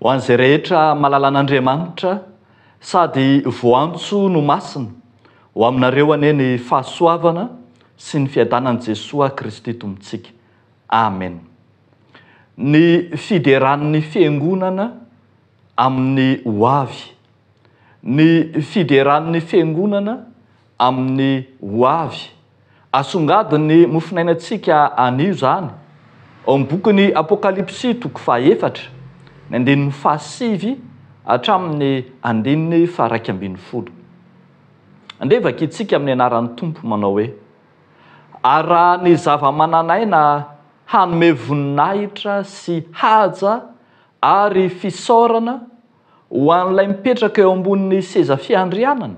ho an'izay rehetra malalan'Andriamanitra sady voantso no masina ho aminareo anie ny fahasoavana sy ny fiadanan'i Jesosy Kristy tompontsika. Amen. Ny fideran'ny fiangonana amin'ny hoavy. Ny fideran'ny fiangonana amin'ny hoavy. Asongadiny mofinainantsika anio zany ao amin'ny bokin'ny Apokalipsy toko 4 ny 15 hatramin'ny 1:20. Andevaka itsika amin'ny anaran'ny Tompo manao hoe: araha ny zava-mananaina hanome voninahitra sy haja ary fisaorana ho an'ilay mipetraka eo ambonin'ny seza fiandrianana,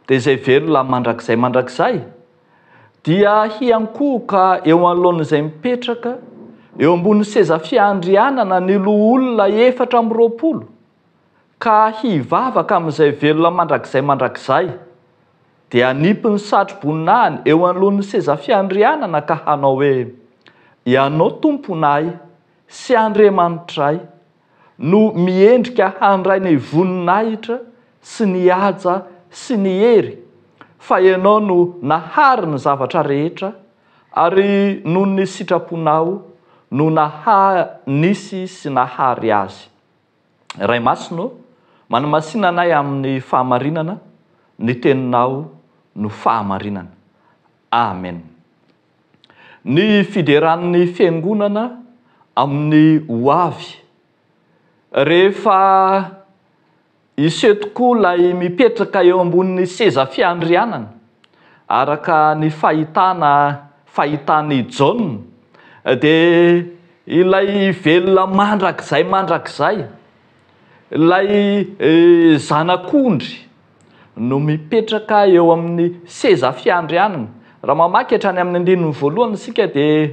dia izay velona mandrakizay dia hiankohoka eo anoloan'izay mipetraka eo ambonin'ny seza fiandrianana ny loha olona 420 ka hivavaka amin'izay velona mandrakizay dia hanipy ny satro-boninahiny eo anoloan'ny seza fiandrianana ka hanao hoe: ianao tomponay sy Andriamanitray no miendrika handray ny voninahitra sy ny haja sy ny hery, fa ianao no nahary ny zavatra rehetra ary noho ny sitraponao no nisy sy nahary azy. Ray masino, manamasina anay amin'ny fahamarinana, ny teninao no fahamarinana. Amen. Ny fideran'ny fiangonana amin'ny hoavy. Rehefa iseho tokoa ilay mipetraka eo ambonin'ny seza fiandrianana araka ny fahitany Jaona, dia ilay velona mandrakizay ilay zanak'ondry no mipetraka eo amin'ny seza fiandrianana. Raha mamaky hatrany amin'ny 1 isika dia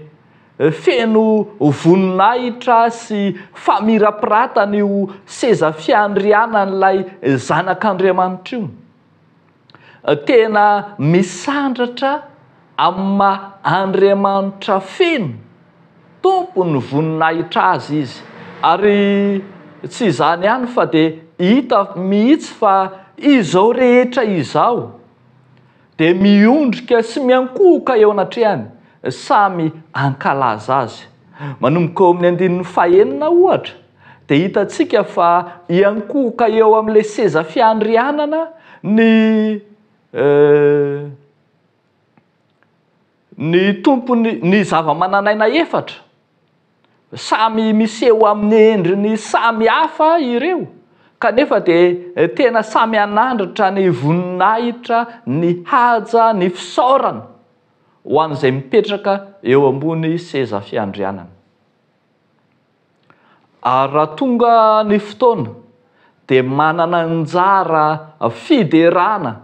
feno voninahitra sy famirapiratana io seza fiandrianan'ilay zanak'Andriamanitra io. Tena misandratra amin'ny maha-Andriamanitra feno, tompony voninahitra azy izy. Ary tsy izany ihany fa dia hita mihitsy fa izao rehetra izao dia miondrika sy miankohoka eo anatrehany, samy ankalaza azy. Manomboka eo amin'ny 9 ohatra dia hitantsika fa iankohoka eo amin'ilay seza fiandrianana ny tompony ny zava-mananaina 4, samy miseho amin'ny endriny samy hafa ireo, kanefa dia tena samy anandratra ny voninahitra, ny haja, ny fisaorana ho an'izay mipetraka eo ambony seza fiandrianana. Ary raha tonga ny fotoana dia manana anjara fiderana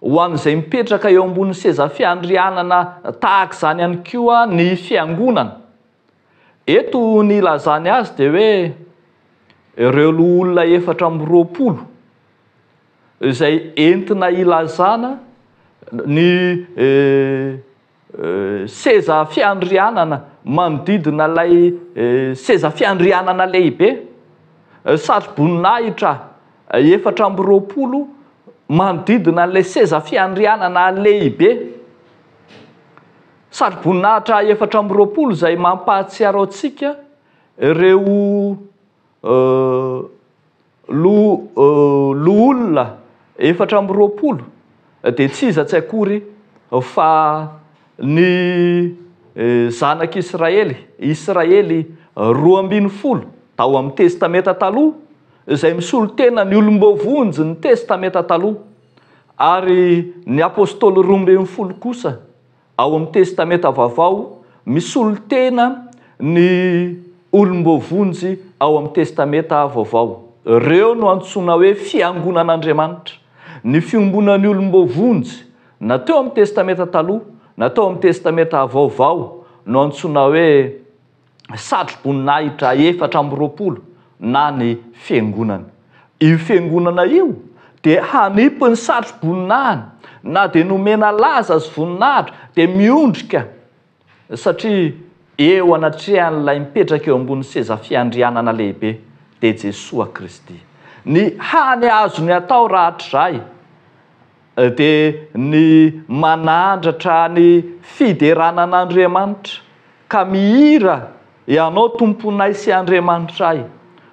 ho an'izay mipetraka eo ambony seza fiandrianana tahaka izany ihany koa ny fiangonana. Eto ny ilazany azy dia hoe ireo loha olona 420 izay entina ilazana ny seza fiandrianana manodidina ilay seza fiandrianana lehibe, satro-boninahitra 420 manodidina ilay seza fiandrianana lehibe. Satro-boninahitra 420 izay mampahatsiaro antsika ireo olona 420 dia tsy iza tsy akory fa ny zanak'Israely 12 tao amin'ny testameta taloha izay misolo tena ny olombovonjy ny testameta taloha, ary ny apôstôly 12 kosa ao amin'ny testameta vaovao misolo tena ny olombovonjy ao amin'ny testameta vaovao. Ireo no antsoina hoe fiangonan'Andriamanitra. Ny fiombonan'ny olombovonjy na teo amin'ny testameta taloha na teo amin'ny testameta vaovao no antsoina hoe satro-boninahitra 420 na ny fiangonana. Io fiangonana io dia hanipy ny satro-boninahiny na dia nomena laza azy voninahitra dia miondrika, satria eo anatrehan'ilay mipetraka eo ambony seza fiandrianana lehibe dia Jesosy Kristy. Ny hany azony atao rahatrizay dia ny manandratra ny fideranan'Andriamanitra ka mihira ianao tomponay sy Andriamanitray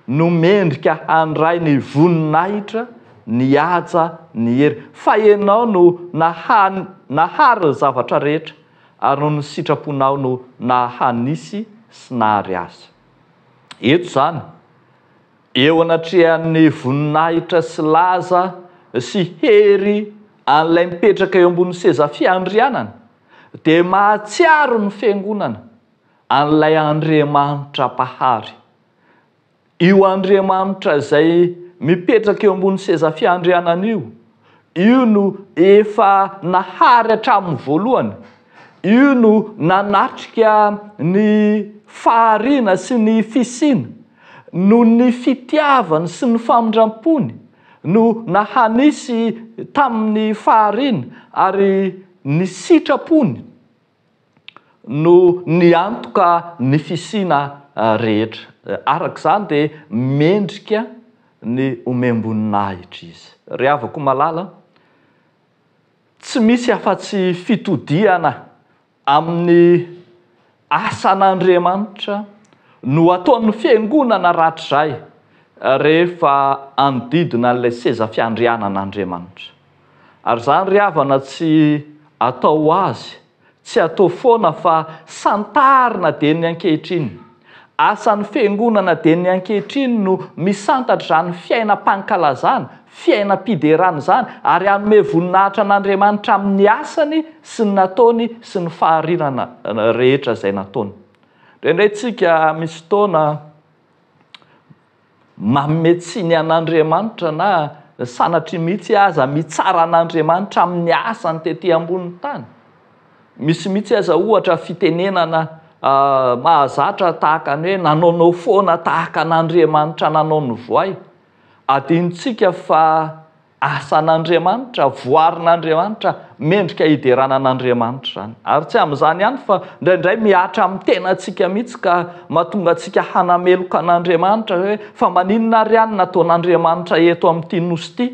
no mendrika handray ny voninahitra ny haja ny hery fa ianao no nahary zavatra rehetra ary no ny sitraponao no nahanisy sy nahary azy. Eto zany eo anatrehan'ny voninahitra sy laza sy hery an'ilay mipetraka eo ambony seza fiandrianana dia mahatsiaro ny fiangonana an'ilay Andriamanitra pahary. Io Andriamanitra izay mipetraka eo ambony seza fiandrianana io no efa nahary hatramin'ny voalohany, io no nanatrika ny fahariana sy ny fisiana, no ny fitiavany sy ny famindram-pony no nahanisy tamin'ny fahariana ary ny sitrapony no niantoka ny fisiana rehetra. Arak'izany dia mendrika ny omem-boninahitra izy. Ry havako malala, tsy misy afa-tsy fitodiana amin'ny asan'Andriamanitra no ataon'ny fiangonana rahatrizay rehefa anodidina an'ilay seza fiandrianan'Andriamanitra. Ary zany ry havana tsy atao azy, tsy atao foana fa santarina dia ny ankehitriny. Asan'ny fiangonana dia ny ankehitriny no misantatra zany fiainam-pankalazana, fiainam-piderana zany ary hanome voninahitra an'Andriamanitra amin'ny asany sy ny nataony sy ny faharinana rehetra izay nataony. Indray tsika misy fotoana mametsiny an'Andriamanitra na sanatry mihitsy aza mitsara an'Andriamanitra amin'ny asany tetỳ ambonin'ny tany. Misy mihitsy aza ohatra fitenenana mahazatra tahaka ny hoe nanaonao foana tahaka an'Andriamanitra nanaony voay. Adinontsika fa asan'Andriamanitra, voarin'Andriamanitra, mendrika hideranan'Andriamanitra zany. Ary tsy amin'izany ihany fa indraindray miatra amin'ny tenantsika mihitsy ka mahatonga antsika hanameloka an'Andriamanitra hoe fa maninona ary ihany nataon'Andriamanitra eto amin'ity nosy ity,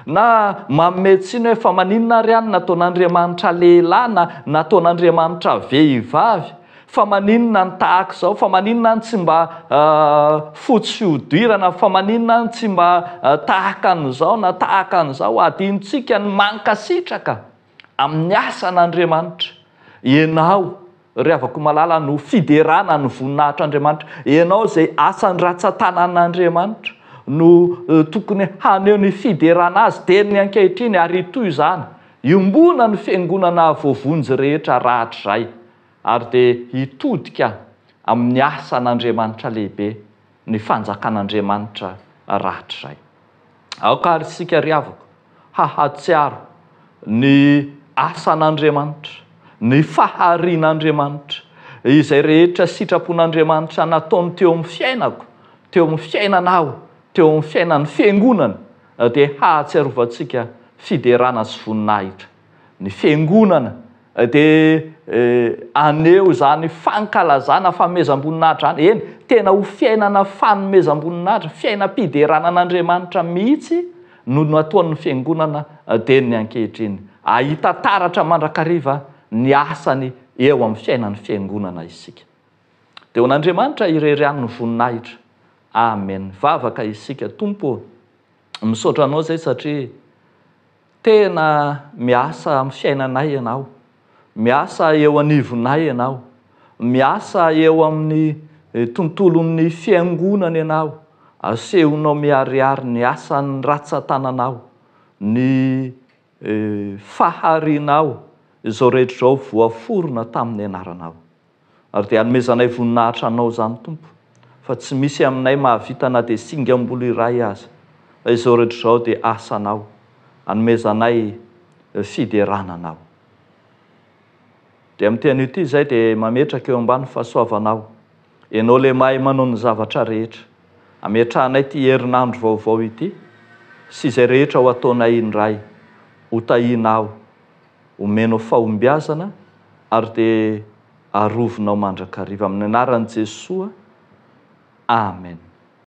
na mametsiny hoe fa maninona ary ihany nataon'Andriamanitra lehilahy na nataon'Andriamanitra vehivavy, fa maninona ny tahaka izao, fa maninona ny tsy mba fotsy fiodirana, fa maninona ny tsy mba tahaka an'izao na tahaka an'izao. Adinontsika ny mankasitraka amin'ny asan'Andriamanitra. Ianao ry havako malala no fiderana ny voninahitr'Andriamanitra, ianao izay asany ratsan-tanan'Andriamanitra no tokony haneho ny fiderana azy dia ny ankehitriny ary toy izany iombona ny fiangonana voavonjy rehetra rahatrizay ary dia hitodika amin'ny asan'Andriamanitra lehibe, ny fanjakan'Andriamanitra rahatrizay. Aoka ary isika ry havako hahatsiaro ny asan'Andriamanitra, ny faharian'Andriamanitra izay rehetra sitrapon'Andriamanitra nataony teo amin'ny fiainako, teo amin'ny fiainanao, teo amin'ny fiainan'ny fiangonana, dia hahatsiarovantsika fiderana sy voninahitra. Ny fiangonana dia aneo zany fankalazana fanomezam-boninahitra zany. Eny, tena ho fiainana fanomezam-boninahitra, fiainam-pideranan'Andriamanitra mihitsy no nataon'ny fiangonana dia ny ankehitriny. Ahita taratra mandrakariva ny asany eo amin'ny fiainan'ny fiangonana isika. Dia hoan'Andriamanitra irerian'ny voninahitra. Amen. Vavaka isika. Tompo, misaotra anao zay satria tena miasa amin'ny fiainanay ianao, miasa eo anivonay ianao, miasa eo amin'ny tontolon'ny fiangonana ianao, asehonao miariary ny asan'ny ratsan-tananao, ny faharianao izao rehetra izao voaforona tamin'ny anaranao. Ary dia hanomezanay voninahitra anao zany Tompo, fa tsy misy aminay mahavita na dia singa-mbola iray aza, fa izao rehetra izao dia asanao, hanomezanay fiderananao. Dia amin'ny teny ity izay dia mametraka eo ambany fahasoavanao, ianao le mahay manao ny zavatra rehetra, ametrahanay ity herinandro vaovao ity sy izay rehetra ho ataonay indray, ho tahinao, omenao fahombiazana ary dia arovinao mandrakariva amin'ny anaran'i Jesosy. Amen.